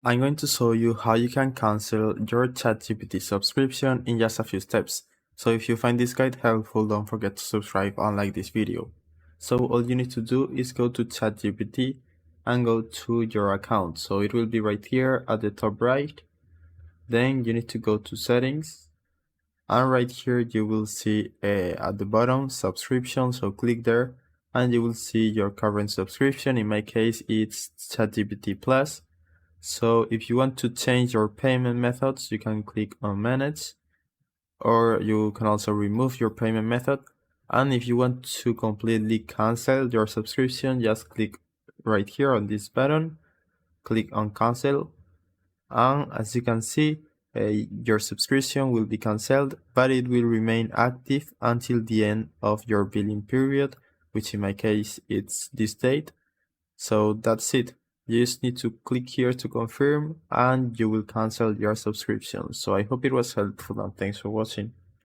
I'm going to show you how you can cancel your ChatGPT subscription in just a few steps. So if you find this guide helpful, don't forget to subscribe and like this video. So all you need to do is go to ChatGPT and go to your account. So it will be right here at the top right. Then you need to go to settings, and right here you will see at the bottom subscription. So click there and you will see your current subscription. In my case, it's ChatGPT Plus. So if you want to change your payment methods, you can click on manage, or you can also remove your payment method. And if you want to completely cancel your subscription, just click right here on this button, click on cancel, and as you can see, your subscription will be canceled, but it will remain active until the end of your billing period, which in my case it's this date. So that's it. You just need to click here to confirm and you will cancel your subscription. So I hope it was helpful and thanks for watching.